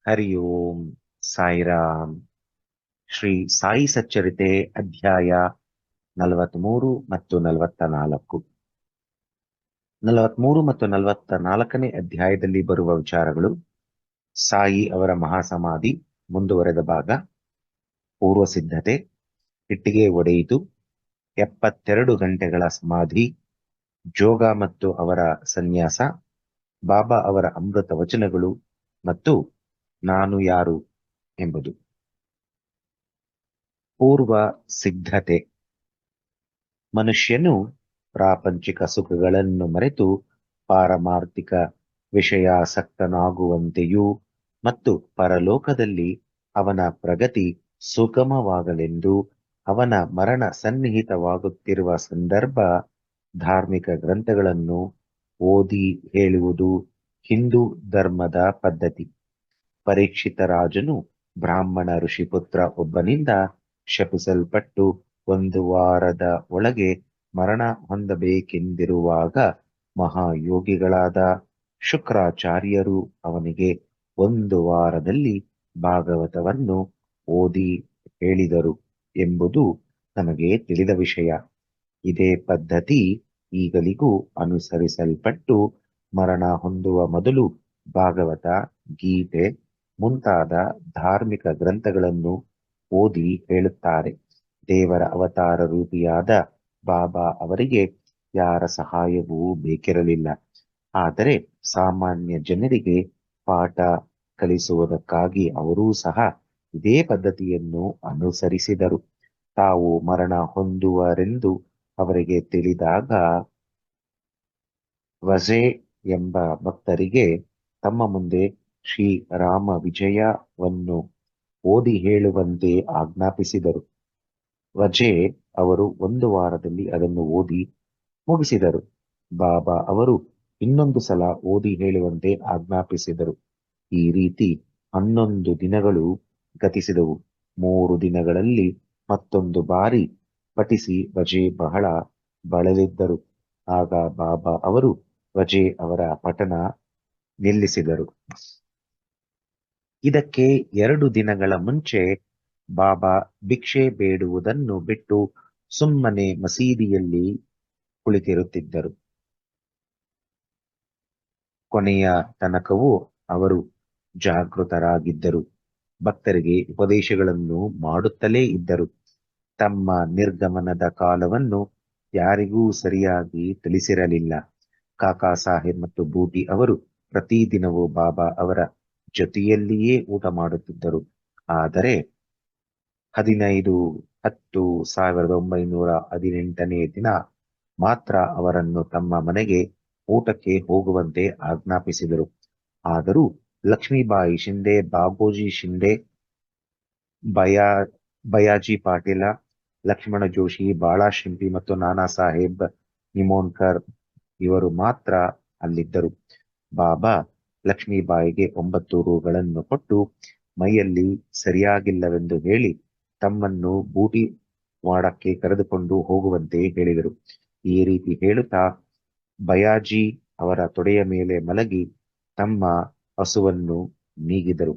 ಹರಿ ಓಂ ಸಾಯಿರಾಮ್. ಶ್ರೀ ಸಾಯಿ ಸಚ್ಚರಿತೆ ಅಧ್ಯಾಯ 43 ಮತ್ತು 44. 43 ಮತ್ತು 44ನೇ ಅಧ್ಯಾಯದಲ್ಲಿ ಬರುವ ವಿಚಾರಗಳು: ಸಾಯಿ ಅವರ ಮಹಾಸಮಾಧಿ ಮುಂದುವರೆದ ಭಾಗ, ಪೂರ್ವ ಸಿದ್ಧತೆ, ಇಟ್ಟಿಗೆ ಒಡೆಯಿತು, 72 ಗಂಟೆಗಳ ಸಮಾಧಿ, ಜೋಗ ಮತ್ತು ಅವರ ಸನ್ಯಾಸ, ಬಾಬಾ ಅವರ ಅಮೃತ ವಚನಗಳು ಮತ್ತು ನಾನು ಯಾರು ಎಂಬುದು. ಪೂರ್ವ ಸಿದ್ಧತೆ. ಮನುಷ್ಯನು ಪ್ರಾಪಂಚಿಕ ಸುಖಗಳನ್ನು ಮರೆತು ಪಾರಮಾರ್ಥಿಕ ವಿಷಯಾಸಕ್ತನಾಗುವಂತೆಯೂ ಮತ್ತು ಪರಲೋಕದಲ್ಲಿ ಅವನ ಪ್ರಗತಿ ಸುಗಮವಾಗಲೆಂದು ಅವನ ಮರಣ ಸನ್ನಿಹಿತವಾಗುತ್ತಿರುವ ಸಂದರ್ಭ ಧಾರ್ಮಿಕ ಗ್ರಂಥಗಳನ್ನು ಓದಿ ಹೇಳುವುದು ಹಿಂದೂ ಧರ್ಮದ ಪದ್ಧತಿ. ಪರೀಕ್ಷಿತ ರಾಜನು ಬ್ರಾಹ್ಮಣ ಋಷಿಪುತ್ರ ಒಬ್ಬನಿಂದ ಶಪಿಸಲ್ಪಟ್ಟು 1 ವಾರದ ಒಳಗೆ ಮರಣ ಹೊಂದಬೇಕೆಂದಿರುವಾಗ ಮಹಾಯೋಗಿಗಳಾದ ಶುಕ್ರಾಚಾರ್ಯರು ಅವನಿಗೆ 1 ವಾರದಲ್ಲಿ ಭಾಗವತವನ್ನು ಓದಿ ಹೇಳಿದರು ಎಂಬುದು ನಮಗೆ ತಿಳಿದ ವಿಷಯ. ಇದೇ ಪದ್ಧತಿ ಈಗಲಿಗೂ ಅನುಸರಿಸಲ್ಪಟ್ಟು ಮರಣ ಹೊಂದುವ ಮೊದಲು ಭಾಗವತ, ಗೀತೆ ಮುಂತಾದ ಧಾರ್ಮಿಕ ಗ್ರಂಥಗಳನ್ನು ಓದಿ ಹೇಳುತ್ತಾರೆ. ದೇವರ ಅವತಾರ ರೂಪಿಯಾದ ಬಾಬಾ ಅವರಿಗೆ ಯಾರ ಸಹಾಯವೂ ಬೇಕಿರಲಿಲ್ಲ. ಆದರೆ ಸಾಮಾನ್ಯ ಜನರಿಗೆ ಪಾಠ ಕಲಿಸುವುದಕ್ಕಾಗಿ ಅವರೂ ಸಹ ಇದೇ ಪದ್ಧತಿಯನ್ನು ಅನುಸರಿಸಿದರು. ತಾವು ಮರಣ ಹೊಂದುವರೆಂದು ಅವರಿಗೆ ತಿಳಿದಾಗ ವಜೆ ಎಂಬ ಭಕ್ತರಿಗೆ ತಮ್ಮ ಮುಂದೆ ಶ್ರೀ ರಾಮ ವಿಜಯವನ್ನು ಓದಿ ಹೇಳುವಂತೆ ಆಜ್ಞಾಪಿಸಿದರು. ವಜೆ ಅವರು 1 ವಾರದಲ್ಲಿ ಅದನ್ನು ಓದಿ ಮುಗಿಸಿದರು. ಬಾಬಾ ಅವರು ಇನ್ನೊಂದು ಸಲ ಓದಿ ಹೇಳುವಂತೆ ಆಜ್ಞಾಪಿಸಿದರು. ಈ ರೀತಿ 11 ದಿನಗಳು ಗತಿಸಿದವು. 3 ದಿನಗಳಲ್ಲಿ ಮತ್ತೊಂದು ಬಾರಿ ಪಠಿಸಿ ವಜೆ ಬಹಳ ಬಳಲಿದ್ದರು. ಆಗ ಬಾಬಾ ಅವರು ವಜೆ ಅವರ ಪಠಣ ನಿಲ್ಲಿಸಿದರು. ಇದಕ್ಕೆ 2 ದಿನಗಳ ಮುಂಚೆ ಬಾಬಾ ಭಿಕ್ಷೆ ಬೇಡುವುದನ್ನು ಬಿಟ್ಟು ಸುಮ್ಮನೆ ಮಸೀದಿಯಲ್ಲಿ ಕುಳಿತಿರುತ್ತಿದ್ದರು. ಕೊನೆಯ ತನಕವೂ ಅವರು ಜಾಗೃತರಾಗಿದ್ದರು. ಭಕ್ತರಿಗೆ ಉಪದೇಶಗಳನ್ನು ಮಾಡುತ್ತಲೇ ಇದ್ದರು. ತಮ್ಮ ನಿರ್ಗಮನದ ಕಾಲವನ್ನು ಯಾರಿಗೂ ಸರಿಯಾಗಿ ತಿಳಿಸಿರಲಿಲ್ಲ. ಕಾಕಾ ಸಾಹೇಬ್ ಮತ್ತು ಬೂಟಿ ಅವರು ಪ್ರತಿದಿನವೂ ಬಾಬಾ ಅವರ ಜೊತೆಯಲ್ಲಿಯೇ ಊಟ ಮಾಡುತ್ತಿದ್ದರು. ಆದರೆ 15/10/1918ನೇ ದಿನ ಮಾತ್ರ ಅವರನ್ನು ತಮ್ಮ ಮನೆಗೆ ಊಟಕ್ಕೆ ಹೋಗುವಂತೆ ಆಜ್ಞಾಪಿಸಿದರು. ಆದರೂ ಲಕ್ಷ್ಮೀಬಾಯಿ ಶಿಂದೆ, ಬಾಬೂಜಿ ಶಿಂದೆ, ಬಯಾಜಿ ಪಾಟೀಲ, ಲಕ್ಷ್ಮಣ ಜೋಶಿ, ಬಾಳಾ ಶಿಂಪಿ ಮತ್ತು ನಾನಾ ಸಾಹೇಬ್ ನಿಮೋನ್ಕರ್ ಇವರು ಮಾತ್ರ ಅಲ್ಲಿದ್ದರು. ಬಾಬಾ ಲಕ್ಷ್ಮೀಬಾಯಿಗೆ 9 ರೂಗಳನ್ನು ಕೊಟ್ಟು ಮೈಯಲ್ಲಿ ಸರಿಯಾಗಿಲ್ಲವೆಂದು ಹೇಳಿ ತಮ್ಮನ್ನು ಬೂಟಿ ವಾಡಕ್ಕೆ ಕರೆದುಕೊಂಡು ಹೋಗುವಂತೆ ಹೇಳಿದರು. ಈ ರೀತಿ ಹೇಳುತ್ತಾ ಬಯಾಜಿ ಅವರ ತೊಡೆಯ ಮೇಲೆ ಮಲಗಿ ತಮ್ಮ ಹಸುವನ್ನು ನೀಗಿದರು.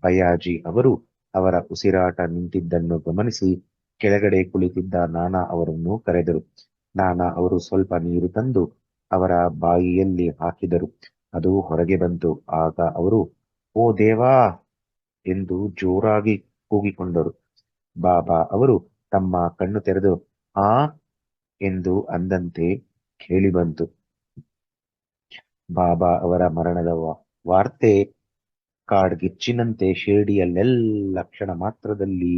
ಬಯಾಜಿ ಅವರು ಅವರ ಉಸಿರಾಟ ನಿಂತಿದ್ದನ್ನು ಗಮನಿಸಿ ಕೆಳಗಡೆ ಕುಳಿತಿದ್ದ ನಾನಾ ಅವರನ್ನು ಕರೆದರು. ನಾನಾ ಅವರು ಸ್ವಲ್ಪ ನೀರು ತಂದು ಅವರ ಬಾಯಿಯಲ್ಲಿ ಹಾಕಿದರು. ಅದು ಹೊರಗೆ ಬಂತು. ಆಗ ಅವರು "ಓ ದೇವಾ" ಎಂದು ಜೋರಾಗಿ ಕೂಗಿಕೊಂಡರು. ಬಾಬಾ ಅವರು ತಮ್ಮ ಕಣ್ಣು ತೆರೆದು "ಆ" ಎಂದು ಅಂದಂತೆ ಕೇಳಿಬಂತು. ಬಾಬಾ ಅವರ ಮರಣದ ವಾರ್ತೆ ಕಾಡ್ಗಿಚ್ಚಿನಂತೆ ಶಿರಡಿಯಲ್ಲೆಲ್ಲ ಕ್ಷಣ ಮಾತ್ರದಲ್ಲಿ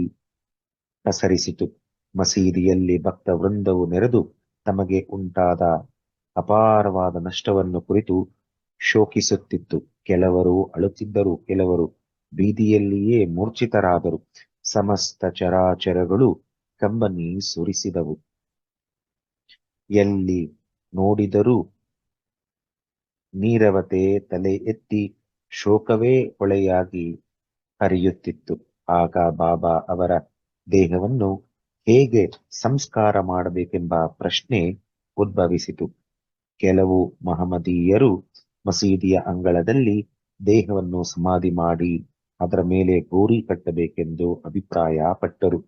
ಪಸರಿಸಿತು. ಮಸೀದಿಯಲ್ಲಿ ಭಕ್ತ ವೃಂದವು ನೆರೆದು ತಮಗೆ ಉಂಟಾದ ಅಪಾರವಾದ ನಷ್ಟವನ್ನು ಕುರಿತು ಶೋಕಿಸುತ್ತಿತ್ತು. ಕೆಲವರು ಅಳುತ್ತಿದ್ದರು, ಕೆಲವರು ಬೀದಿಯಲ್ಲಿಯೇ ಮೂರ್ಛಿತರಾದರು. ಸಮಸ್ತ ಚರಾಚರಗಳು ಕಂಬನಿ ಸುರಿಸಿದವು. ಎಲ್ಲಿ ನೋಡಿದರೂ ನೀರವತೆ ತಲೆ ಎತ್ತಿ ಶೋಕವೇ ಹೊಳೆಯಾಗಿ ಹರಿಯುತ್ತಿತ್ತು. ಆಗ ಬಾಬಾ ಅವರ ದೇಹವನ್ನು ಹೇಗೆ ಸಂಸ್ಕಾರ ಮಾಡಬೇಕೆಂಬ ಪ್ರಶ್ನೆ ಉದ್ಭವಿಸಿತು. ಕೆಲವು ಮಹಮ್ಮದೀಯರು ಮಸೀದಿಯ ಅಂಗಳದಲ್ಲಿ ದೇಹವನ್ನು ಸಮಾಧಿ ಮಾಡಿ ಅದರ ಮೇಲೆ ಗೋರಿ ಕಟ್ಟಬೇಕೆಂದು ಅಭಿಪ್ರಾಯ ಪಟ್ಟರು.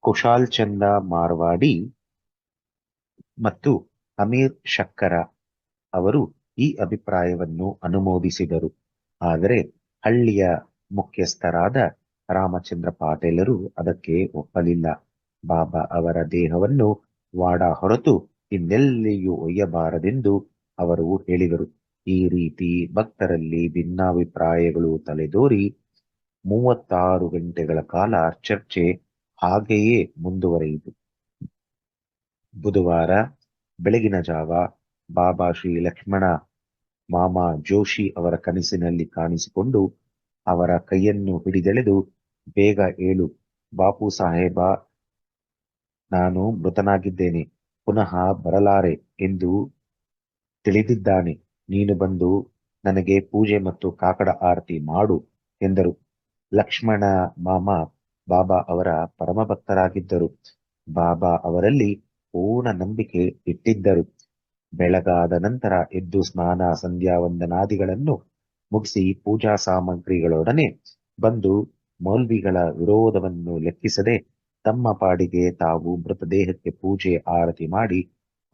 ಕುಶಾಲ್ ಚಂದ ಮಾರ್ವಾಡಿ ಮತ್ತು ಅಮೀರ್ ಶಕ್ಕರ ಅವರು ಈ ಅಭಿಪ್ರಾಯವನ್ನು ಅನುಮೋದಿಸಿದರು. ಆದರೆ ಹಳ್ಳಿಯ ಮುಖ್ಯಸ್ಥರಾದ ರಾಮಚಂದ್ರ ಪಾಟೀಲರು ಅದಕ್ಕೆ ಒಪ್ಪಲಿಲ್ಲ. ಬಾಬಾ ಅವರ ದೇಹವನ್ನು ವಾಡಾ ಹೊರತು ಇನ್ನೆಲ್ಲಿಯೂ ಒಯ್ಯಬಾರದೆಂದು ಅವರು ಹೇಳಿದರು. ಈ ರೀತಿ ಭಕ್ತರಲ್ಲಿ ಭಿನ್ನಾಭಿಪ್ರಾಯಗಳು ತಲೆದೋರಿ 36 ಗಂಟೆಗಳ ಕಾಲ ಚರ್ಚೆ ಹಾಗೆಯೇ ಮುಂದುವರಿಯಿತು. ಬುಧವಾರ ಬೆಳಗಿನ ಜಾವ ಬಾಬಾ ಶ್ರೀ ಲಕ್ಷ್ಮಣ ಮಾಮಾ ಜೋಶಿ ಅವರ ಕನಸಿನಲ್ಲಿ ಕಾಣಿಸಿಕೊಂಡು ಅವರ ಕೈಯನ್ನು ಹಿಡಿದೆಳೆದು, ಬೇಗ ಏಳು ಬಾಪು ಸಾಹೇಬ, ನಾನು ಮೃತನಾಗಿದ್ದೇನೆ, ಪುನಃ ಬರಲಾರೆ ಎಂದು ತಿಳಿದಿದ್ದಾನೆ. ನೀನು ಬಂದು ನನಗೆ ಪೂಜೆ ಮತ್ತು ಕಾಕಡ ಆರತಿ ಮಾಡು ಎಂದರು. ಲಕ್ಷ್ಮಣ ಮಾಮ ಬಾಬಾ ಅವರ ಪರಮಭಕ್ತರಾಗಿದ್ದರು. ಬಾಬಾ ಅವರಲ್ಲಿ ಪೂರ್ಣ ನಂಬಿಕೆ ಇಟ್ಟಿದ್ದರು. ಬೆಳಗಾದ ನಂತರ ಎದ್ದು ಸ್ನಾನ ಸಂಧ್ಯಾ ವಂದನಾದಿಗಳನ್ನು ಮುಗಿಸಿ ಪೂಜಾ ಸಾಮಗ್ರಿಗಳೊಡನೆ ಬಂದು ಮೌಲ್ವಿಗಳ ವಿರೋಧವನ್ನು ಲೆಕ್ಕಿಸದೆ ತಮ್ಮ ಪಾಡಿಗೆ ತಾವು ಮೃತದೇಹಕ್ಕೆ ಪೂಜೆ ಆರತಿ ಮಾಡಿ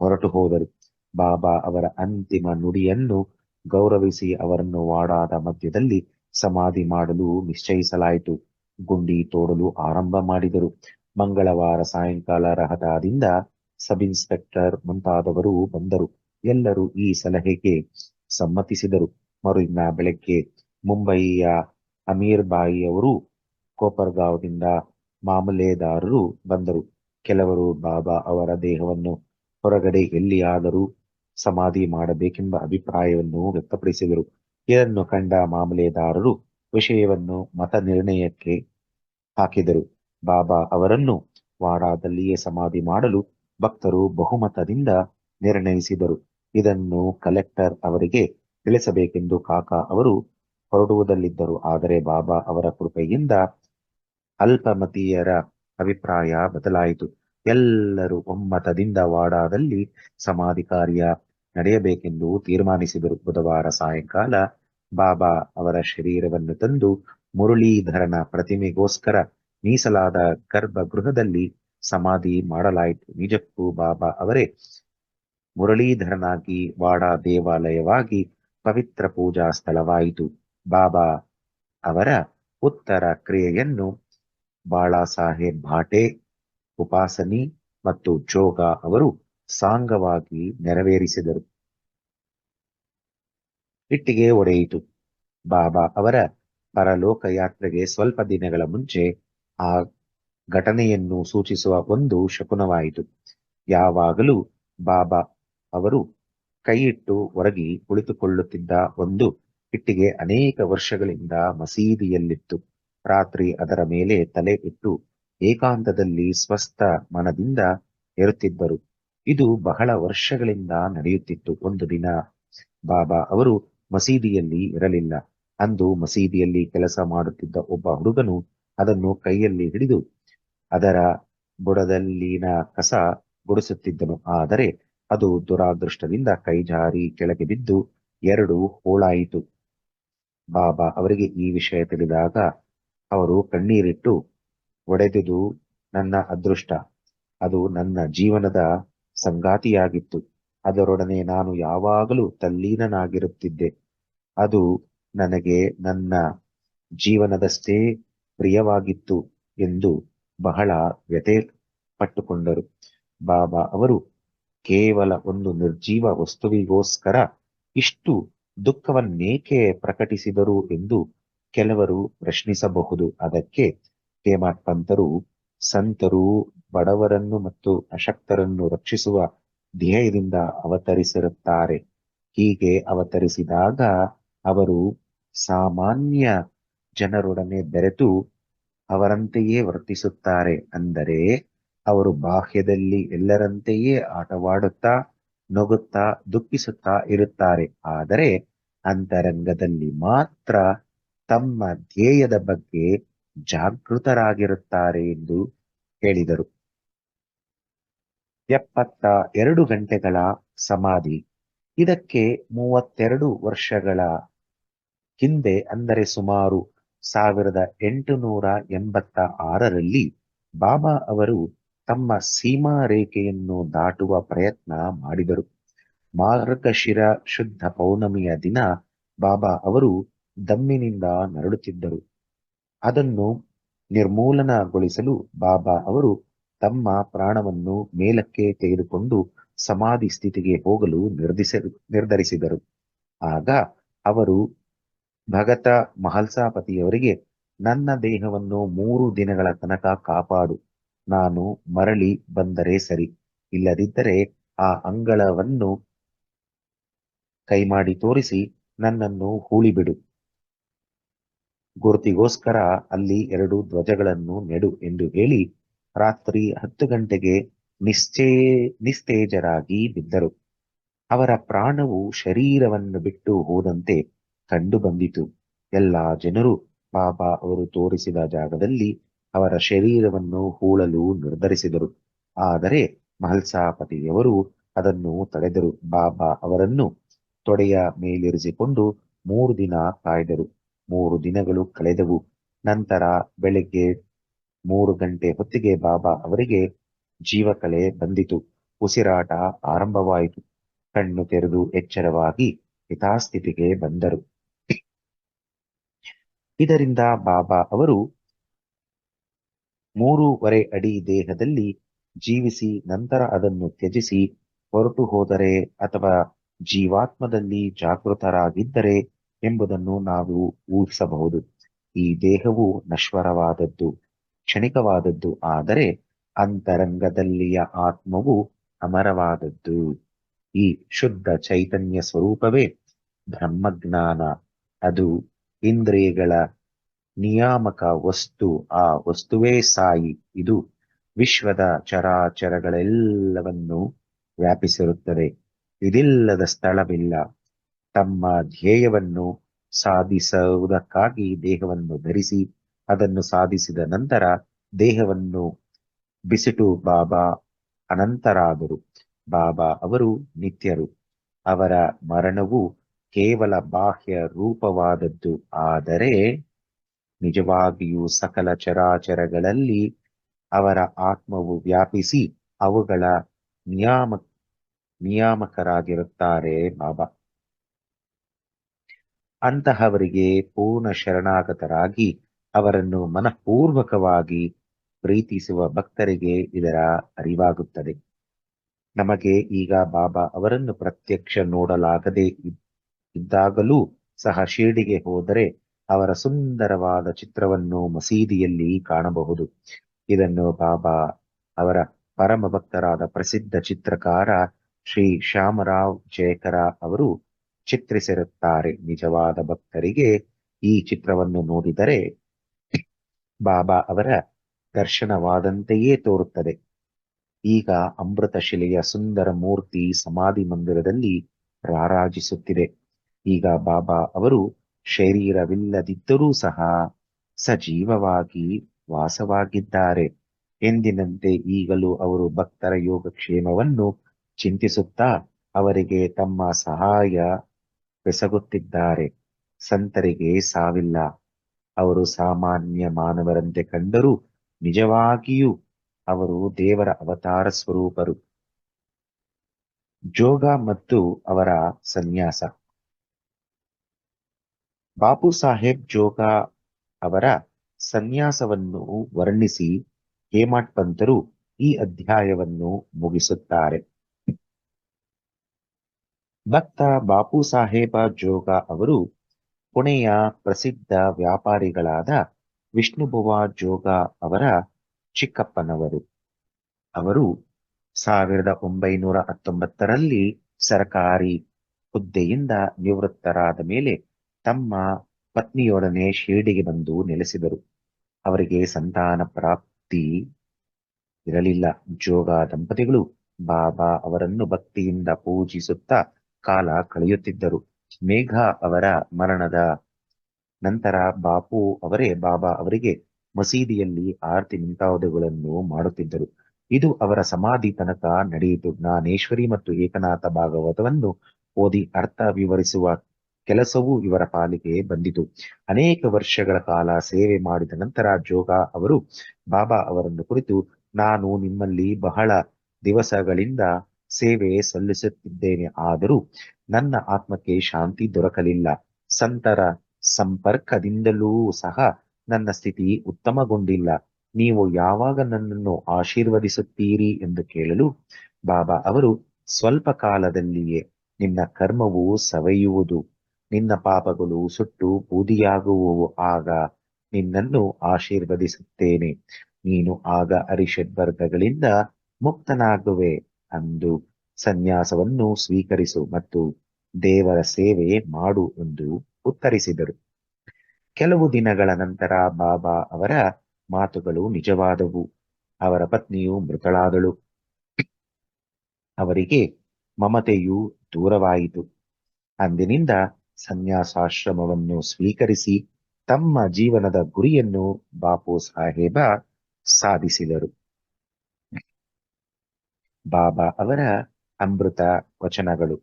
ಹೊರಟು ಹೋದರು. ಬಾಬಾ ಅವರ ಅಂತಿಮ ನುಡಿಯನ್ನು ಗೌರವಿಸಿ ಅವರನ್ನು ವಾಡಾದ ಮಧ್ಯದಲ್ಲಿ ಸಮಾಧಿ ಮಾಡಲು ನಿಶ್ಚಯಿಸಲಾಯಿತು. ಗುಂಡಿ ತೋಡಲು ಆರಂಭ ಮಾಡಿದರು. ಮಂಗಳವಾರ ಸಾಯಂಕಾಲ ರಹದಾದಿಂದ ಸಬ್ ಇನ್ಸ್ಪೆಕ್ಟರ್ ಮುಂತಾದವರು ಬಂದರು. ಎಲ್ಲರೂ ಈ ಸಲಹೆಗೆ ಸಮ್ಮತಿಸಿದರು. ಮರುದಿನ ಬೆಳಗ್ಗೆ ಮುಂಬಯಿಯ ಅಮೀರ್ ಬಾಯಿಯವರು, ಕೋಪರ್ಗಾಂವ್ದಿಂದ ಮಾಮಲೆದಾರರು ಬಂದರು. ಕೆಲವರು ಬಾಬಾ ಅವರ ದೇಹವನ್ನು ಹೊರಗಡೆ ಎಲ್ಲಿಯಾದರೂ ಸಮಾಧಿ ಮಾಡಬೇಕೆಂಬ ಅಭಿಪ್ರಾಯವನ್ನು ವ್ಯಕ್ತಪಡಿಸಿದರು. ಇದನ್ನು ಕಂಡ ಮಾಮಲೆದಾರರು ವಿಷಯವನ್ನು ಮತ ನಿರ್ಣಯಕ್ಕೆ ಹಾಕಿದರು. ಬಾಬಾ ಅವರನ್ನು ವಾಡಾದಲ್ಲಿಯೇ ಸಮಾಧಿ ಮಾಡಲು ಭಕ್ತರು ಬಹುಮತದಿಂದ ನಿರ್ಣಯಿಸಿದರು. ಇದನ್ನು ಕಲೆಕ್ಟರ್ ಅವರಿಗೆ ತಿಳಿಸಬೇಕೆಂದು ಕಾಕಾ ಅವರು ಹೊರಡುವುದಲ್ಲಿದ್ದರು. ಆದರೆ ಬಾಬಾ ಅವರ ಕೃಪೆಯಿಂದ ಅಲ್ಪಮತೀಯರ ಅಭಿಪ್ರಾಯ ಬದಲಾಯಿತು. ಎಲ್ಲರೂ ಒಮ್ಮತದಿಂದ ವಾಡಾದಲ್ಲಿ ಸಮಾಧಿ ಕಾರ್ಯ ನಡೆಯಬೇಕೆಂದು ತೀರ್ಮಾನಿಸಿದರು. ಬುಧವಾರ ಸಾಯಂಕಾಲ ಬಾಬಾ ಅವರ ಶರೀರವನ್ನು ತಂದು ಮುರಳೀಧರನ ಪ್ರತಿಮೆಗೋಸ್ಕರ ಮೀಸಲಾದ ಗರ್ಭಗೃಹದಲ್ಲಿ ಸಮಾಧಿ ಮಾಡಲಾಯಿತು. ನಿಜಕ್ಕೂ ಬಾಬಾ ಅವರೇ ಮುರಳೀಧರನಾಗಿ ವಾಡಾ ದೇವಾಲಯವಾಗಿ ಪವಿತ್ರ ಪೂಜಾ ಸ್ಥಳವಾಯಿತು. ಬಾಬಾ ಅವರ ಉತ್ತರ ಕ್ರಿಯೆಯನ್ನು ಬಾಳಾ ಸಾಹೇಬ್ ಭಾಟೆ, ಉಪಾಸನಿ ಮತ್ತು ಜೋಗ ಅವರು ಸಾಂಗವಾಗಿ ನೆರವೇರಿಸಿದರು. ಇಟ್ಟಿಗೆ ಒಡೆಯಿತು. ಬಾಬಾ ಅವರ ಪರಲೋಕ ಯಾತ್ರೆಗೆ ಸ್ವಲ್ಪ ದಿನಗಳ ಮುಂಚೆ ಆ ಘಟನೆಯನ್ನು ಸೂಚಿಸುವ ಒಂದು ಶಕುನವಾಯಿತು. ಯಾವಾಗಲೂ ಬಾಬಾ ಅವರು ಕೈಯಿಟ್ಟು ಒರಗಿ ಕುಳಿತುಕೊಳ್ಳುತ್ತಿದ್ದ ಒಂದು ಇಟ್ಟಿಗೆ ಅನೇಕ ವರ್ಷಗಳಿಂದ ಮಸೀದಿಯಲ್ಲಿತ್ತು. ರಾತ್ರಿ ಅದರ ಮೇಲೆ ತಲೆ ಇಟ್ಟು ಏಕಾಂತದಲ್ಲಿ ಸ್ವಸ್ಥ ಮನದಿಂದ ಇರುತ್ತಿದ್ದರು. ಇದು ಬಹಳ ವರ್ಷಗಳಿಂದ ನಡೆಯುತ್ತಿತ್ತು. ಒಂದು ದಿನ ಬಾಬಾ ಅವರು ಮಸೀದಿಯಲ್ಲಿ ಇರಲಿಲ್ಲ. ಅಂದು ಮಸೀದಿಯಲ್ಲಿ ಕೆಲಸ ಮಾಡುತ್ತಿದ್ದ ಒಬ್ಬ ಹುಡುಗನು ಅದನ್ನು ಕೈಯಲ್ಲಿ ಹಿಡಿದು ಅದರ ಬುಡದಲ್ಲಿನ ಕಸ ಗುಡಿಸುತ್ತಿದ್ದನು. ಆದರೆ ಅದು ದುರಾದೃಷ್ಟದಿಂದ ಕೈಜಾರಿ ಕೆಳಗೆ ಬಿದ್ದು 2 ಹೋಳಾಯಿತು. ಬಾಬಾ ಅವರಿಗೆ ಈ ವಿಷಯ ತಿಳಿದಾಗ ಅವರು ಕಣ್ಣೀರಿಟ್ಟು, ಒಡೆದುದು ನನ್ನ ಅದೃಷ್ಟ, ಅದು ನನ್ನ ಜೀವನದ ಸಂಗಾತಿಯಾಗಿತ್ತು, ಅದರೊಡನೆ ನಾನು ಯಾವಾಗಲೂ ತಲ್ಲೀನನಾಗಿರುತ್ತಿದ್ದೆ, ಅದು ನನಗೆ ನನ್ನ ಜೀವನದಷ್ಟೇ ಪ್ರಿಯವಾಗಿತ್ತು ಎಂದು ಬಹಳ ವ್ಯಥೆ ಪಟ್ಟುಕೊಂಡರು. ಬಾಬಾ ಅವರು ಕೇವಲ ಒಂದು ನಿರ್ಜೀವ ವಸ್ತುವಿಗೋಸ್ಕರ ಇಷ್ಟು ದುಃಖವನ್ನೇಕೆ ಪ್ರಕಟಿಸಿದರು ಎಂದು ಕೆಲವರು ಪ್ರಶ್ನಿಸಬಹುದು. ಅದಕ್ಕೆ ಹೇಮಠ್ ಪಂತರು, ಸಂತರು ಬಡವರನ್ನು ಮತ್ತು ಅಶಕ್ತರನ್ನು ರಕ್ಷಿಸುವ ಧ್ಯೇಯದಿಂದ ಅವತರಿಸಿರುತ್ತಾರೆ. ಹೀಗೆ ಅವತರಿಸಿದಾಗ ಅವರು ಸಾಮಾನ್ಯ ಜನರೊಡನೆ ಬೆರೆತು ಅವರಂತೆಯೇ ವರ್ತಿಸುತ್ತಾರೆ. ಅಂದರೆ ಅವರು ಬಾಹ್ಯದಲ್ಲಿ ಎಲ್ಲರಂತೆಯೇ ಆಟವಾಡುತ್ತಾ, ನಗುತ್ತಾ, ದುಃಖಿಸುತ್ತಾ ಇರುತ್ತಾರೆ. ಆದರೆ ಅಂತರಂಗದಲ್ಲಿ ಮಾತ್ರ ತಮ್ಮ ಧ್ಯೇಯದ ಬಗ್ಗೆ ಜಾಗೃತರಾಗಿರುತ್ತಾರೆ ಎಂದು ಹೇಳಿದರು. 72 ಗಂಟೆಗಳ ಸಮಾಧಿ. ಇದಕ್ಕೆ 32 ವರ್ಷಗಳ ಹಿಂದೆ ಅಂದರೆ ಸುಮಾರು 1886ರಲ್ಲಿ ಬಾಬಾ ಅವರು ತಮ್ಮ ಸೀಮಾ ರೇಖೆಯನ್ನು ದಾಟುವ ಪ್ರಯತ್ನ ಮಾಡಿದರು. ಮಾರ್ಗಶಿರ ಶುದ್ಧ ಪೌರ್ಣಮಿಯ ದಿನ ಬಾಬಾ ಅವರು ದಮ್ಮಿನಿಂದ ನರಳುತ್ತಿದ್ದರು. ಅದನ್ನು ನಿರ್ಮೂಲನಗೊಳಿಸಲು ಬಾಬಾ ಅವರು ತಮ್ಮ ಪ್ರಾಣವನ್ನು ಮೇಲಕ್ಕೆ ತೆಗೆದುಕೊಂಡು ಸಮಾಧಿ ಸ್ಥಿತಿಗೆ ಹೋಗಲು ನಿರ್ಧರಿಸಿದರು. ಆಗ ಅವರು ಭಗತ ಮಹಲ್ಸಾಪತಿಯವರಿಗೆ, ನನ್ನ ದೇಹವನ್ನು 3 ದಿನಗಳ ತನಕ ಕಾಪಾಡು. ನಾನು ಮರಳಿ ಬಂದರೆ ಸರಿ, ಇಲ್ಲದಿದ್ದರೆ ಆ ಅಂಗಳವನ್ನು ಕೈಮಾಡಿ ತೋರಿಸಿ ನನ್ನನ್ನು ಹೂಳಿಬಿಡು. ಗುರುತಿಗೋಸ್ಕರ ಅಲ್ಲಿ 2 ಧ್ವಜಗಳನ್ನು ನೆಡು ಎಂದು ಹೇಳಿ ರಾತ್ರಿ 10 ಗಂಟೆಗೆ ನಿಸ್ತೇಜರಾಗಿ ಬಿದ್ದರು. ಅವರ ಪ್ರಾಣವು ಶರೀರವನ್ನು ಬಿಟ್ಟು ಹೋದಂತೆ ಕಂಡು ಬಂದಿತು. ಎಲ್ಲಾ ಜನರು ಬಾಬಾ ಅವರು ತೋರಿಸಿದ ಜಾಗದಲ್ಲಿ ಅವರ ಶರೀರವನ್ನು ಹೂಳಲು ನಿರ್ಧರಿಸಿದರು. ಆದರೆ ಮಹಲ್ಸಾಪತಿಯವರು ಅದನ್ನು ತಡೆದರು. ಬಾಬಾ ಅವರನ್ನು ತೊಡೆಯ ಮೇಲಿರಿಸಿಕೊಂಡು 3 ದಿನ ಕಾಯ್ದರು. 3 ದಿನಗಳು ಕಳೆದವು. ನಂತರ ಬೆಳಗ್ಗೆ 3 ಗಂಟೆ ಹೊತ್ತಿಗೆ ಬಾಬಾ ಅವರಿಗೆ ಜೀವಕಳೆ ಬಂದಿತು. ಉಸಿರಾಟ ಆರಂಭವಾಯಿತು. ಕಣ್ಣು ತೆರೆದು ಎಚ್ಚರವಾಗಿ ಯಥಾಸ್ಥಿತಿಗೆ ಬಂದರು. ಇದರಿಂದ ಬಾಬಾ ಅವರು 3.5 ಅಡಿ ದೇಹದಲ್ಲಿ ಜೀವಿಸಿ ನಂತರ ಅದನ್ನು ತ್ಯಜಿಸಿ ಹೊರಟು ಹೋದರೆ ಅಥವಾ ಜೀವಾತ್ಮದಲ್ಲಿ ಜಾಗೃತರಾಗಿದ್ದರೆ ಎಂಬುದನ್ನು ನಾವು ಊಹಿಸಬಹುದು. ಈ ದೇಹವು ನಶ್ವರವಾದದ್ದು, ಕ್ಷಣಿಕವಾದದ್ದು, ಆದರೆ ಅಂತರಂಗದಲ್ಲಿಯ ಆತ್ಮವು ಅಮರವಾದದ್ದು. ಈ ಶುದ್ಧ ಚೈತನ್ಯ ಸ್ವರೂಪವೇ ಬ್ರಹ್ಮಜ್ಞಾನ. ಅದು ಇಂದ್ರಿಯಗಳ ನಿಯಾಮಕ ವಸ್ತು. ಆ ವಸ್ತುವೇ ಸಾಯಿ. ಇದು ವಿಶ್ವದ ಚರಾಚರಗಳೆಲ್ಲವನ್ನು ವ್ಯಾಪಿಸಿರುತ್ತದೆ. ಇದಿಲ್ಲದ ಸ್ಥಳವಿಲ್ಲ. ತಮ್ಮ ಧ್ಯೇಯವನ್ನು ಸಾಧಿಸುವುದಕ್ಕಾಗಿ ದೇಹವನ್ನು ಧರಿಸಿ ಅದನ್ನು ಸಾಧಿಸಿದ ನಂತರ ದೇಹವನ್ನು ಬಿಸಿಟು ಬಾಬಾ ಅನಂತರಾದರು. ಬಾಬಾ ಅವರು ನಿತ್ಯರು. ಅವರ ಮರಣವು ಕೇವಲ ಬಾಹ್ಯ ರೂಪವಾದದ್ದು, ಆದರೆ ನಿಜವಾಗಿಯೂ ಸಕಲ ಚರಾಚರಗಳಲ್ಲಿ ಅವರ ಆತ್ಮವು ವ್ಯಾಪಿಸಿ ಅವುಗಳ ನಿಯಾಮಕರಾಗಿರುತ್ತಾರೆ ಬಾಬಾ. ಅಂತಹವರಿಗೆ ಪೂರ್ಣ ಶರಣಾಗತರಾಗಿ ಅವರನ್ನು ಮನಃಪೂರ್ವಕವಾಗಿ ಪ್ರೀತಿಸುವ ಭಕ್ತರಿಗೆ ಇದರ ಅರಿವಾಗುತ್ತದೆ. ನಮಗೆ ಈಗ ಬಾಬಾ ಅವರನ್ನು ಪ್ರತ್ಯಕ್ಷ ನೋಡಲಾಗದೇ ಇದ್ದಾಗಲೂ ಸಹ ಶಿರ್ಡಿಗೆ ಹೋದರೆ ಅವರ ಸುಂದರವಾದ ಚಿತ್ರವನ್ನು ಮಸೀದಿಯಲ್ಲಿ ಕಾಣಬಹುದು. ಇದನ್ನು ಬಾಬಾ ಅವರ ಪರಮ ಭಕ್ತರಾದ ಪ್ರಸಿದ್ಧ ಚಿತ್ರಕಾರ ಶ್ರೀ ಶ್ಯಾಮರಾವ್ ಜಯಕರ ಅವರು ಚಿತ್ರಿಸಿರುತ್ತಾರೆ. ನಿಜವಾದ ಭಕ್ತರಿಗೆ ಈ ಚಿತ್ರವನ್ನು ನೋಡಿದರೆ ಬಾಬಾ ಅವರ ದರ್ಶನವಾದಂತೆಯೇ ತೋರುತ್ತದೆ. ಈಗ ಅಮೃತ ಶಿಲೆಯ ಸುಂದರ ಮೂರ್ತಿ ಸಮಾಧಿ ಮಂದಿರದಲ್ಲಿ ರಾರಾಜಿಸುತ್ತಿದೆ. ಈಗ ಬಾಬಾ ಅವರು ಶರೀರವಿಲ್ಲದಿದ್ದರೂ ಸಹ ಸಜೀವವಾಗಿ ವಾಸವಾಗಿದ್ದಾರೆ. ಎಂದಿನಂತೆ ಈಗಲೂ ಅವರು ಭಕ್ತರ ಯೋಗಕ್ಷೇಮವನ್ನು ಚಿಂತಿಸುತ್ತಾ ಅವರಿಗೆ ತಮ್ಮ ಸಹಾಯ ಬೆಸಗುತ್ತಿದ್ದಾರೆ. ಸಂತರಿಗೆ ಸಾವಿಲ್ಲ. ಅವರು ಸಾಮಾನ್ಯ ಮಾನವರಂತೆ ಕಂಡರೂ ನಿಜವಾಗಿಯೂ ಅವರು ದೇವರ ಅವತಾರ ಸ್ವರೂಪರು. ಜೋಗ ಮತ್ತು ಅವರ ಸನ್ಯಾಸ. ಬಾಪು ಸಾಹೇಬ್ ಜೋಗ ಅವರ ಸನ್ಯಾಸವನ್ನು ವರ್ಣಿಸಿ ಹೇಮಠ್ ಪಂತರು ಈ ಅಧ್ಯಾಯವನ್ನು ಮುಗಿಸುತ್ತಾರೆ. ಭಕ್ತ ಬಾಪು ಸಾಹೇಬ ಜೋಗ ಅವರು ಪುಣೆಯ ಪ್ರಸಿದ್ಧ ವ್ಯಾಪಾರಿಗಳಾದ ವಿಷ್ಣುಬುವ ಜೋಗ ಅವರ ಚಿಕ್ಕಪ್ಪನವರು. ಅವರು 1919ರಲ್ಲಿ ಸರಕಾರಿ ಹುದ್ದೆಯಿಂದ ನಿವೃತ್ತರಾದ ಮೇಲೆ ತಮ್ಮ ಪತ್ನಿಯೊಡನೆ ಶಿರ್ಡಿಗೆ ಬಂದು ನೆಲೆಸಿದರು. ಅವರಿಗೆ ಸಂತಾನ ಪ್ರಾಪ್ತಿ ಇರಲಿಲ್ಲ. ಜೋಗ ದಂಪತಿಗಳು ಬಾಬಾ ಅವರನ್ನು ಭಕ್ತಿಯಿಂದ ಪೂಜಿಸುತ್ತಾ ಕಾಲ ಕಳೆಯುತ್ತಿದ್ದರು. ಮೇಘ ಅವರ ಮರಣದ ನಂತರ ಬಾಪು ಅವರೇ ಬಾಬಾ ಅವರಿಗೆ ಮಸೀದಿಯಲ್ಲಿ ಆರತಿ ಮುಂತಾದವುಗಳನ್ನು ಮಾಡುತ್ತಿದ್ದರು. ಇದು ಅವರ ಸಮಾಧಿ ತನಕ ನಡೆಯಿತು. ಜ್ಞಾನೇಶ್ವರಿ ಮತ್ತು ಏಕನಾಥ ಭಾಗವತವನ್ನು ಓದಿ ಅರ್ಥ ವಿವರಿಸುವ ಕೆಲಸವೂ ಇವರ ಪಾಲಿಗೆ ಬಂದಿತು. ಅನೇಕ ವರ್ಷಗಳ ಕಾಲ ಸೇವೆ ಮಾಡಿದ ನಂತರ ಜೋಗ ಅವರು ಬಾಬಾ ಅವರನ್ನು ಕುರಿತು, ನಾನು ನಿಮ್ಮಲ್ಲಿ ಬಹಳ ದಿವಸಗಳಿಂದ ಸೇವೆ ಸಲ್ಲಿಸುತ್ತಿದ್ದೇನೆ, ಆದರೂ ನನ್ನ ಆತ್ಮಕ್ಕೆ ಶಾಂತಿ ದೊರಕಲಿಲ್ಲ. ಸಂತರ ಸಂಪರ್ಕದಿಂದಲೂ ಸಹ ನನ್ನ ಸ್ಥಿತಿ ಉತ್ತಮಗೊಂಡಿಲ್ಲ. ನೀವು ಯಾವಾಗ ನನ್ನನ್ನು ಆಶೀರ್ವದಿಸುತ್ತೀರಿ ಎಂದು ಕೇಳಲು ಬಾಬಾ ಅವರು, ಸ್ವಲ್ಪ ಕಾಲದಲ್ಲಿಯೇ ನಿನ್ನ ಕರ್ಮವು ಸವೆಯುವುದು, ನಿನ್ನ ಪಾಪಗಳು ಸುಟ್ಟು ಬೂದಿಯಾಗುವುವು, ಆಗ ನಿನ್ನನ್ನು ಆಶೀರ್ವದಿಸುತ್ತೇನೆ. ನೀನು ಆಗ ಅರಿಷಡ್ ವರ್ಗಗಳಿಂದ ಮುಕ್ತನಾಗುವೆ. ಅಂದು ಸನ್ಯಾಸವನ್ನು ಸ್ವೀಕರಿಸು ಮತ್ತು ದೇವರ ಸೇವೆ ಮಾಡು ಎಂದು ಉತ್ತರಿಸಿದರು. ಕೆಲವು ದಿನಗಳ ನಂತರ ಬಾಬಾ ಅವರ ಮಾತುಗಳು ನಿಜವಾದವು. ಅವರ ಪತ್ನಿಯು ಮೃತಳಾದಳು. ಅವರಿಗೆ ಮಮತೆಯು ದೂರವಾಯಿತು. ಅಂದಿನಿಂದ ಸನ್ಯಾಸಾಶ್ರಮವನ್ನು ಸ್ವೀಕರಿಸಿ ತಮ್ಮ ಜೀವನದ ಗುರಿಯನ್ನು ಬಾಪು ಸಾಹೇಬ ಸಾಧಿಸಿದರು. ಬಾಬಾ ಅವರ ಅಮೃತ ವಚನಗಳು.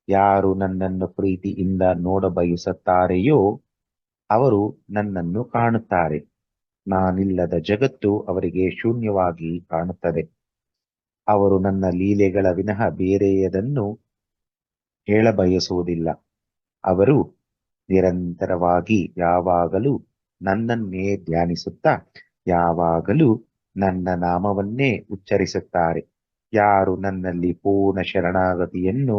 ಯಾರು ನನ್ನನ್ನು ಪ್ರೀತಿಯಿಂದ ನೋಡಬಯಸುತ್ತಾರೆಯೋ ಅವರು ನನ್ನನ್ನು ಕಾಣುತ್ತಾರೆ. ನಾನಿಲ್ಲದ ಜಗತ್ತು ಅವರಿಗೆ ಶೂನ್ಯವಾಗಿ ಕಾಣುತ್ತದೆ. ಅವರು ನನ್ನ ಲೀಲೆಗಳ ವಿನಃ ಬೇರೆಯದನ್ನು ಹೇಳಬಯಸುವುದಿಲ್ಲ. ಅವರು ನಿರಂತರವಾಗಿ ಯಾವಾಗಲೂ ನನ್ನನ್ನೇ ಧ್ಯಾನಿಸುತ್ತಾ ಯಾವಾಗಲೂ ನನ್ನ ನಾಮವನ್ನೇ ಉಚ್ಚರಿಸುತ್ತಾರೆ. ಯಾರು ನನ್ನಲ್ಲಿ ಪೂರ್ಣ ಶರಣಾಗತಿಯನ್ನು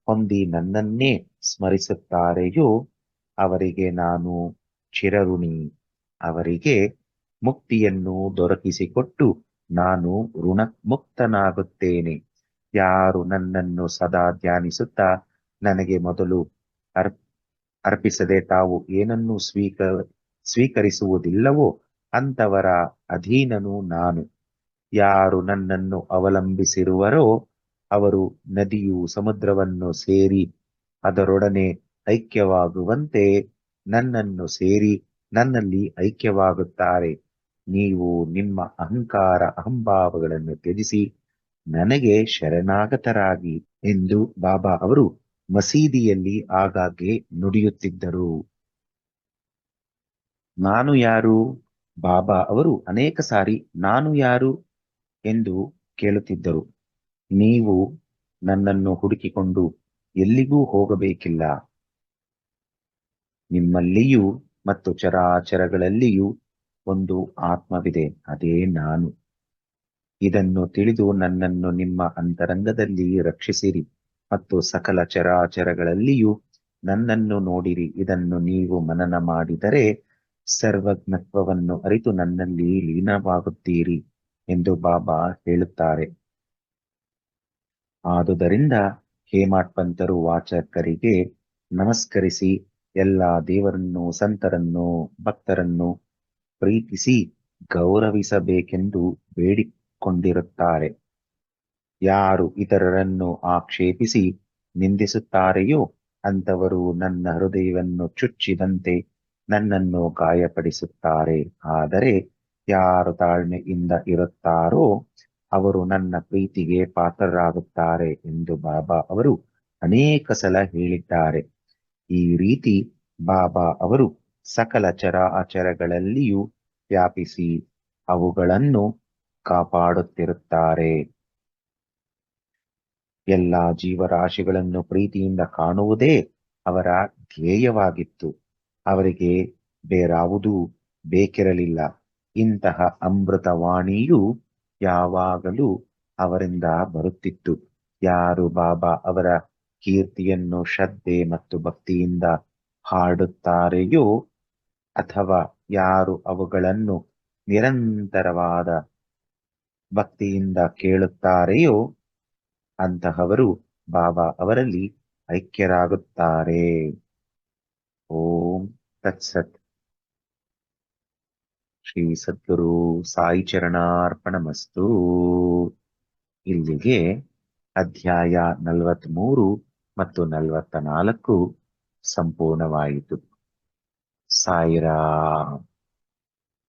ಹೊಂದಿ ನನ್ನನ್ನೇ ಸ್ಮರಿಸುತ್ತಾರೆಯೋ ಅವರಿಗೆ ನಾನು ಚಿರಋಣಿ. ಅವರಿಗೆ ಮುಕ್ತಿಯನ್ನು ದೊರಕಿಸಿಕೊಟ್ಟು ನಾನು ಋಣಮುಕ್ತನಾಗುತ್ತೇನೆ. ಯಾರು ನನ್ನನ್ನು ಸದಾ ಧ್ಯಾನಿಸುತ್ತಾ ನನಗೆ ಮೊದಲು ಅರ್ಪಿಸದೆ ತಾವು ಏನನ್ನೂ ಸ್ವೀಕರಿಸುವುದಿಲ್ಲವೋ ಅಂತವರ ಅಧೀನನು ನಾನು. ಯಾರು ನನ್ನನ್ನು ಅವಲಂಬಿಸಿರುವರೋ ಅವರು ನದಿಯು ಸಮುದ್ರವನ್ನು ಸೇರಿ ಅದರೊಡನೆ ಐಕ್ಯವಾಗುವಂತೆ ನನ್ನನ್ನು ಸೇರಿ ನನ್ನಲ್ಲಿ ಐಕ್ಯವಾಗುತ್ತಾರೆ. ನೀವು ನಿಮ್ಮ ಅಹಂಭಾವಗಳನ್ನು ತ್ಯಜಿಸಿ ನನಗೆ ಶರಣಾಗತರಾಗಿ ಎಂದು ಬಾಬಾ ಅವರು ಮಸೀದಿಯಲ್ಲಿ ಆಗಾಗ್ಗೆ ನುಡಿಯುತ್ತಿದ್ದರು. ನಾನು ಯಾರು? ಬಾಬಾ ಅವರು ಅನೇಕ ಸಾರಿ ನಾನು ಯಾರು ಎಂದು ಕೇಳುತ್ತಿದ್ದರು. ನೀವು ನನ್ನನ್ನು ಹುಡುಕಿಕೊಂಡು ಎಲ್ಲಿಗೂ ಹೋಗಬೇಕಿಲ್ಲ. ನಿಮ್ಮಲ್ಲಿಯೂ ಮತ್ತು ಚರಾಚರಗಳಲ್ಲಿಯೂ ಒಂದು ಆತ್ಮವಿದೆ, ಅದೇ ನಾನು. ಇದನ್ನು ತಿಳಿದು ನನ್ನನ್ನು ನಿಮ್ಮ ಅಂತರಂಗದಲ್ಲಿ ರಕ್ಷಿಸಿರಿ ಮತ್ತು ಸಕಲ ಚರಾಚರಗಳಲ್ಲಿಯೂ ನನ್ನನ್ನು ನೋಡಿರಿ. ಇದನ್ನು ನೀವು ಮನನ ಮಾಡಿದರೆ ಸರ್ವಜ್ಞತ್ವವನ್ನು ಅರಿತು ನನ್ನಲ್ಲಿ ಲೀನವಾಗುತ್ತೀರಿ ಎಂದು ಬಾಬಾ ಹೇಳುತ್ತಾರೆ. ಆದುದರಿಂದ ಹೇಮಾಟ್ ಪಂತರು ವಾಚಕರಿಗೆ ನಮಸ್ಕರಿಸಿ ಎಲ್ಲ ದೇವರನ್ನು, ಸಂತರನ್ನು, ಭಕ್ತರನ್ನು ಪ್ರೀತಿಸಿ ಗೌರವಿಸಬೇಕೆಂದು ಬೇಡಿಕೊಂಡಿರುತ್ತಾರೆ. ಯಾರು ಇತರರನ್ನು ಆಕ್ಷೇಪಿಸಿ ನಿಂದಿಸುತ್ತಾರೆಯೋ ಅಂತವರು ನನ್ನ ಹೃದಯವನ್ನು ಚುಚ್ಚಿದಂತೆ ನನ್ನನ್ನು ಗಾಯಪಡಿಸುತ್ತಾರೆ. ಆದರೆ ಯಾರು ತಾಳ್ಮೆಯಿಂದ ಇರುತ್ತಾರೋ ಅವರು ನನ್ನ ಪ್ರೀತಿಗೆ ಪಾತ್ರರಾಗುತ್ತಾರೆ ಎಂದು ಬಾಬಾ ಅವರು ಅನೇಕ ಸಲ ಹೇಳಿದ್ದಾರೆ. ಈ ರೀತಿ ಬಾಬಾ ಅವರು ಸಕಲ ಚರಾಚರಗಳಲ್ಲಿಯೂ ವ್ಯಾಪಿಸಿ ಅವುಗಳನ್ನು ಕಾಪಾಡುತ್ತಿರುತ್ತಾರೆ. ಎಲ್ಲ ಜೀವರಾಶಿಗಳನ್ನು ಪ್ರೀತಿಯಿಂದ ಕಾಣುವುದೇ ಅವರ ಧ್ಯೇಯವಾಗಿತ್ತು. ಅವರಿಗೆ ಬೇರಾವುದೂ ಬೇಕಿರಲಿಲ್ಲ. ಇಂತಹ ಅಮೃತವಾಣಿಯು ಯಾವಾಗಲೂ ಅವರಿಂದ ಬರುತ್ತಿತ್ತು. ಯಾರು ಬಾಬಾ ಅವರ ಕೀರ್ತಿಯನ್ನು ಶ್ರದ್ಧೆ ಮತ್ತು ಭಕ್ತಿಯಿಂದ ಹಾಡುತ್ತಾರೆಯೋ ಅಥವಾ ಯಾರು ಅವುಗಳನ್ನು ನಿರಂತರವಾದ ಭಕ್ತಿಯಿಂದ ಕೇಳುತ್ತಾರೆಯೋ ಅಂತಹವರು ಬಾಬಾ ಅವರಲ್ಲಿ ಐಕ್ಯರಾಗುತ್ತಾರೆ. ಓಂ ತತ್ಸತ್. ಶ್ರೀ ಸದ್ಗುರು ಸಾಯಿ ಚರಣಾರ್ಪಣಮಸ್ತು. ಇಲ್ಲಿಗೆ ಅಧ್ಯಾಯ 43 ಮತ್ತು 44 ಸಂಪೂರ್ಣವಾಯಿತು. ಸಾಯಿರಾಮ್.